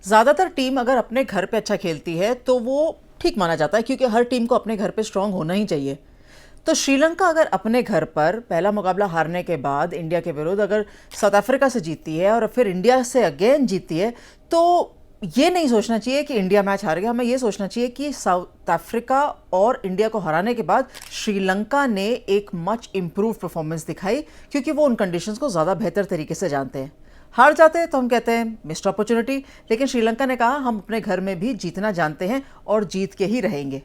ज़्यादातर टीम अगर अपने घर पे अच्छा खेलती है तो वो ठीक माना जाता है, क्योंकि हर टीम को अपने घर पे स्ट्रांग होना ही चाहिए। तो श्रीलंका अगर अपने घर पर पहला मुकाबला हारने के बाद इंडिया के विरुद्ध अगर साउथ अफ्रीका से जीतती है और फिर इंडिया से अगेन जीतती है, तो ये नहीं सोचना चाहिए कि इंडिया मैच हार गया। हमें ये सोचना चाहिए कि साउथ अफ्रीका और इंडिया को हराने के बाद श्रीलंका ने एक मच इम्प्रूव परफॉर्मेंस दिखाई, क्योंकि वो उन कंडीशंस को ज़्यादा बेहतर तरीके से जानते हैं। हार जाते हैं तो हम कहते हैं मिस्ड अपॉर्चुनिटी, लेकिन श्रीलंका ने कहा हम अपने घर में भी जीतना जानते हैं और जीत के ही रहेंगे।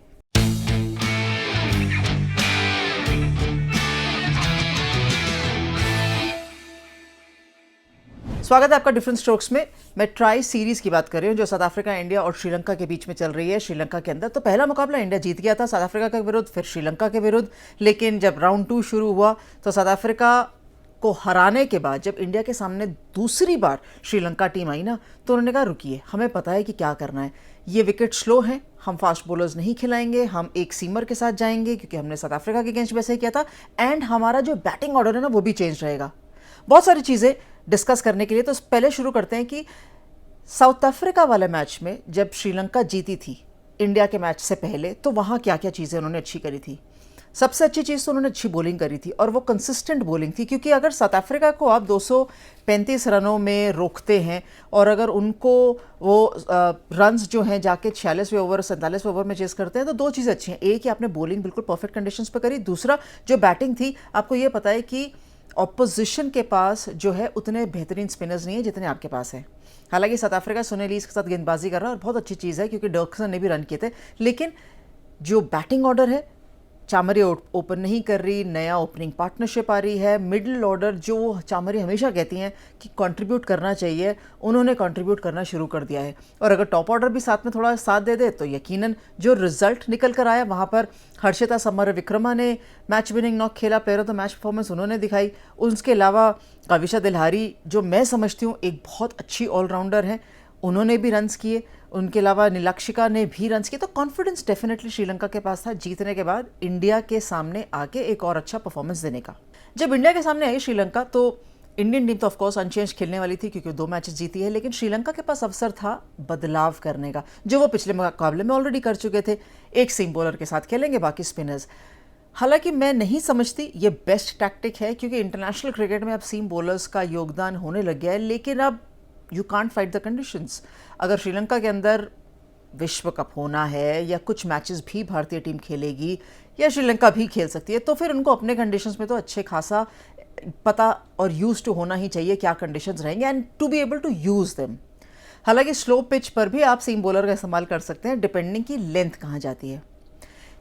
स्वागत है आपका डिफरेंट स्ट्रोक्स में। मैं ट्राई सीरीज की बात कर रही हूँ जो साउथ अफ्रीका, इंडिया और श्रीलंका के बीच में चल रही है। श्रीलंका के अंदर तो पहला मुकाबला इंडिया जीत गया था साउथ अफ्रीका के विरुद्ध, फिर श्रीलंका के विरुद्ध, लेकिन जब राउंड 2 शुरू हुआ तो साउथ अफ्रीका को हराने के बाद जब इंडिया के सामने दूसरी बार श्रीलंका टीम आई ना, तो उन्होंने कहा रुकिए, हमें पता है कि क्या करना है। ये विकेट स्लो हैं, हम फास्ट बॉलर्स नहीं खिलाएंगे, हम एक सीमर के साथ जाएंगे, क्योंकि हमने साउथ अफ्रीका के अगेंस्ट वैसे ही किया था। एंड हमारा जो बैटिंग ऑर्डर है ना वो भी चेंज रहेगा। बहुत सारी चीज़ें डिस्कस करने के लिए, तो पहले शुरू करते हैं कि साउथ अफ्रीका वाले मैच में जब श्रीलंका जीती थी इंडिया के मैच से पहले, तो वहाँ क्या क्या चीज़ें उन्होंने अच्छी करी थी। सबसे अच्छी चीज़ तो उन्होंने अच्छी बॉलिंग करी थी, और वो कंसिस्टेंट बॉलिंग थी। क्योंकि अगर साउथ अफ्रीका को आप 235 रनों में रोकते हैं और अगर उनको वो रन्स जो हैं जाके 46वें ओवर 47वें ओवर में चेस करते हैं, तो दो चीज़ें अच्छी हैं। एक कि आपने बॉलिंग बिल्कुल परफेक्ट कंडीशंस पे करी, दूसरा जो बैटिंग थी, आपको ये पता है कि ऑपोजिशन के पास जो है उतने बेहतरीन स्पिनर्स नहीं है जितने आपके पास है। हालांकि साउथ अफ्रीका सुनील लीज के साथ गेंदबाजी कर रहा है और बहुत अच्छी चीज़ है, क्योंकि डर्कसन ने भी रन किए थे। लेकिन जो बैटिंग ऑर्डर है, चामरी ओपन नहीं कर रही, नया ओपनिंग पार्टनरशिप आ रही है, मिडिल ऑर्डर जो चामरी हमेशा कहती हैं कि कंट्रीब्यूट करना चाहिए, उन्होंने कंट्रीब्यूट करना शुरू कर दिया है। और अगर टॉप ऑर्डर भी साथ में थोड़ा साथ दे दे तो यकीनन जो रिजल्ट निकल कर आया वहाँ पर हर्षिता समरविक्रमा ने मैच विनिंग नॉक खेला, player of the match performance उन्होंने दिखाई। उसके अलावा कविशा दिलहारी, जो मैं समझती हूँ एक बहुत अच्छी ऑलराउंडर हैं, उन्होंने भी रन्स किए। उनके अलावा नीलाक्षिका ने भी रन्स किए। तो कॉन्फिडेंस डेफिनेटली श्रीलंका के पास था जीतने के बाद इंडिया के सामने आके एक और अच्छा परफॉर्मेंस देने का। जब इंडिया के सामने आई श्रीलंका, तो इंडियन टीम तो ऑफकोर्स अनचेंज खेलने वाली थी, क्योंकि 2 मैचेस जीती है। लेकिन श्रीलंका के पास अवसर था बदलाव करने का, जो वो पिछले मुकाबले में ऑलरेडी कर चुके थे। एक सीम बॉलर के साथ खेलेंगे, बाकी स्पिनर्स। हालांकि मैं नहीं समझती ये बेस्ट टैक्टिक है, क्योंकि इंटरनेशनल क्रिकेट में अब सीम बॉलर्स का योगदान होने लग गया है। लेकिन अब you can't fight the conditions. अगर श्रीलंका के अंदर विश्व कप होना है या कुछ मैचेस भी भारतीय टीम खेलेगी या श्रीलंका भी खेल सकती है, तो फिर उनको अपने कंडीशंस में तो अच्छे खासा पता और यूज टू होना ही चाहिए क्या कंडीशंस रहेंगे, and to be able to use them. हालांकि स्लो पिच पर भी आप सीम बॉलर का इस्तेमाल कर सकते हैं, डिपेंडिंग की लेंथ कहाँ जाती है।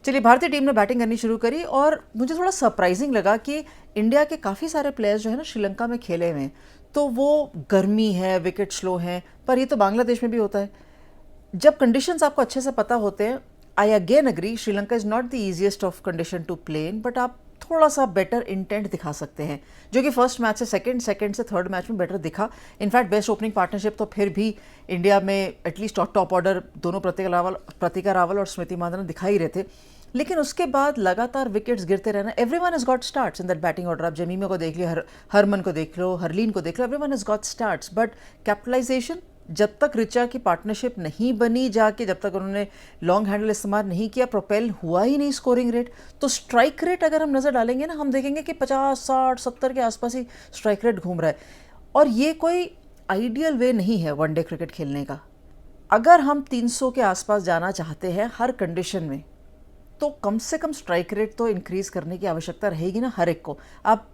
चलिए, भारतीय टीम ने बैटिंग करनी शुरू करी और मुझे थोड़ा सरप्राइजिंग लगा कि इंडिया के काफ़ी सारे प्लेयर्स जो है ना श्रीलंका में खेले हुए हैं। तो वो गर्मी है, विकेट स्लो हैं, पर ये तो बांग्लादेश में भी होता है। जब कंडीशंस आपको अच्छे से पता होते हैं, I again agree, Sri Lanka is not the easiest of condition to play in, but आप थोड़ा सा बेटर इंटेंट दिखा सकते हैं, जो कि फर्स्ट मैच से सेकंड से थर्ड मैच में बेटर दिखा। इनफैक्ट बेस्ट ओपनिंग पार्टनरशिप तो फिर भी इंडिया में एटलीस्ट टॉप ऑर्डर दोनों प्रतिका रावल और स्मृति मांधाना दिखा ही रहे थे। लेकिन उसके बाद लगातार विकेट्स गिरते रहना। Everyone has got starts in that batting order. आप जमीमा को देख लो, हरमन को देख लो, हरलीन को देख लो, everyone has got starts, but capitalization जब तक रिचा की पार्टनरशिप नहीं बनी जाके, जब तक उन्होंने लॉन्ग हैंडल इस्तेमाल नहीं किया, प्रोपेल हुआ ही नहीं स्कोरिंग रेट। तो स्ट्राइक रेट अगर हम नज़र डालेंगे ना, हम देखेंगे कि 50, 60, 70 के आसपास ही स्ट्राइक रेट घूम रहा है। और ये कोई आइडियल वे नहीं है वनडे क्रिकेट खेलने का। अगर हम 300 के आसपास जाना चाहते हैं हर कंडीशन में, तो कम से कम स्ट्राइक रेट तो इंक्रीज़ करने की आवश्यकता रहेगी ना हर एक को। आप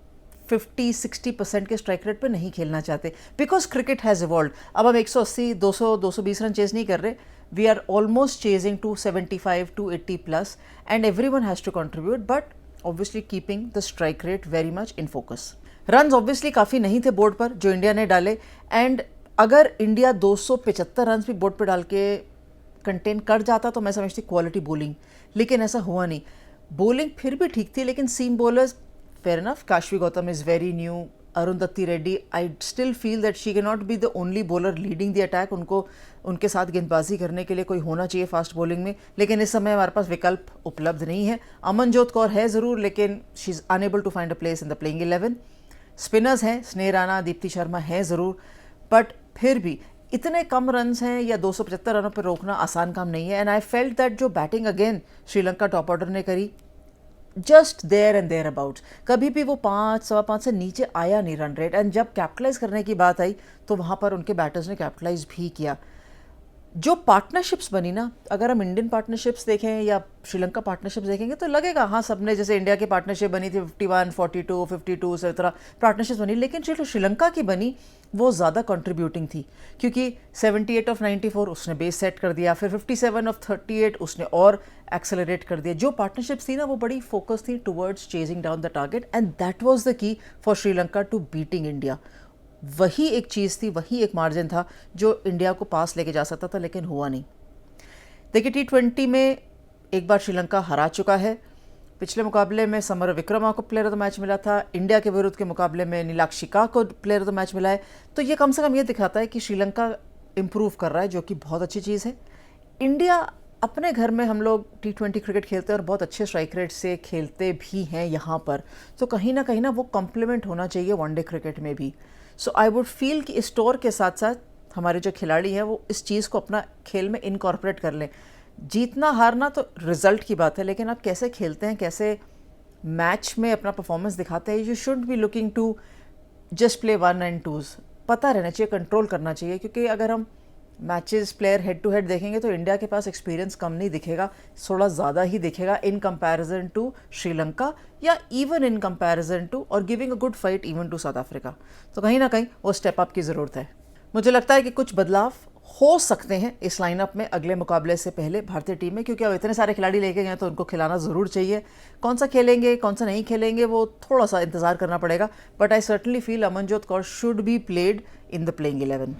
50-60% के स्ट्राइक रेट पे नहीं खेलना चाहते, बिकॉज क्रिकेट हैज़ इवॉल्व। अब हम 180, 200, 220 रन चेज नहीं कर रहे, we are almost chasing 275, 280 plus, and everyone has to contribute, but obviously keeping the strike rate very much in focus. Run obviously काफ़ी नहीं थे बोर्ड पर जो इंडिया ने डाले, एंड अगर इंडिया 275 रन भी बोर्ड पर डाल के कंटेन कर जाता तो मैं समझती क्वालिटी बॉलिंग, लेकिन ऐसा हुआ नहीं। बॉलिंग फिर भी ठीक थी, लेकिन seam bowlers fair enough. Kashvi Gautam is very new, Arundhati Reddy, I still feel that she can not be the only bowler leading the attack. उनको उनके साथ गेंदबाजी करने के लिए कोई होना चाहिए फास्ट बॉलिंग में, लेकिन इस समय हमारे पास विकल्प उपलब्ध नहीं है। अमनजोत कौर है ज़रूर, लेकिन she is unable to find a place in the playing 11। Spinners हैं, स्नेह राणा, दीप्ति शर्मा हैं ज़रूर, बट फिर भी इतने कम रन्स हैं या 275 रनों पर रोकना आसान काम नहीं है। एंड आई फेल्ट दैट जो batting again Sri Lanka top order ने करी, just there and thereabouts, कभी भी वो 5 सवा 5 से नीचे आया नहीं रन रेट। एंड जब कैपिटलाइज करने की बात आई तो वहाँ पर उनके बैटर्स ने कैपिटलाइज भी किया। जो पार्टनरशिप्स बनी ना, अगर हम इंडियन पार्टनरशिप्स देखें या श्रीलंका पार्टनरशिप्स देखेंगे तो लगेगा हाँ सबने, जैसे इंडिया की पार्टनरशिप बनी थी 51, 42, 52 से तरह पार्टनरशिप्स बनी, लेकिन जो श्रीलंका की बनी वो ज़्यादा कंट्रीब्यूटिंग थी, क्योंकि 78 ऑफ 94 उसने बेस सेट कर दिया, फिर 57 ऑफ 38 उसने और एक्सेलरेट कर दिया। जो पार्टनरशिप्स थी ना वो बड़ी फोकस थी towards chasing down the target, and that was the key for Sri Lanka to beating India. वही एक चीज़ थी, वही एक मार्जिन था जो इंडिया को पास लेके जा सकता था, लेकिन हुआ नहीं। देखिए T20 में एक बार श्रीलंका हरा चुका है। पिछले मुकाबले में समर विक्रमा को प्लेयर ऑफ द मैच मिला था, इंडिया के विरुद्ध के मुकाबले में नीलाक्षी का को प्लेयर ऑफ द मैच मिला है। तो ये कम से कम ये दिखाता है कि श्रीलंका इम्प्रूव कर रहा है, जो कि बहुत अच्छी चीज़ है। इंडिया अपने घर में हम लोग T20 क्रिकेट खेलते हैं और बहुत अच्छे स्ट्राइक रेट से खेलते भी हैं यहाँ पर, तो कहीं ना वो कॉम्प्लीमेंट होना चाहिए वनडे क्रिकेट में भी। सो आई वुड फील कि इस टूर के साथ साथ हमारे जो खिलाड़ी हैं वो इस चीज़ को अपना खेल में इनकॉर्पोरेट कर लें। जीतना हारना तो रिजल्ट की बात है, लेकिन आप कैसे खेलते हैं, कैसे मैच में अपना परफॉर्मेंस दिखाते हैं, you should be looking to just play 1 and 2s। पता रहना चाहिए, कंट्रोल करना चाहिए, क्योंकि अगर हम matches player head to head देखेंगे तो इंडिया के पास एक्सपीरियंस कम नहीं दिखेगा, थोड़ा ज़्यादा ही दिखेगा इन कंपैरिजन टू श्रीलंका, या इवन इन कंपैरिजन टू और giving a good fight even to South Africa. तो कहीं ना कहीं वो स्टेप अप की ज़रूरत है। मुझे लगता है कि कुछ बदलाव हो सकते हैं इस लाइनअप में अगले मुकाबले से पहले भारतीय टीम में, क्योंकि अब इतने सारे खिलाड़ी लेके गए तो उनको खिलाना ज़रूर चाहिए। कौन सा खेलेंगे कौन सा नहीं खेलेंगे वो थोड़ा सा इंतज़ार करना पड़ेगा, but I certainly feel Amanjot Kaur should be played in the playing 11,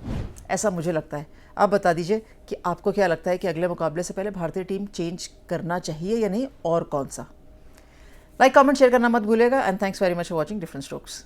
ऐसा मुझे लगता है। आप बता दीजिए कि आपको क्या लगता है कि अगले मुकाबले से पहले भारतीय टीम चेंज करना चाहिए या नहीं, और कौन सा। लाइक कमेंट शेयर करना मत भूलिएगा, and thanks very much for watching different strokes.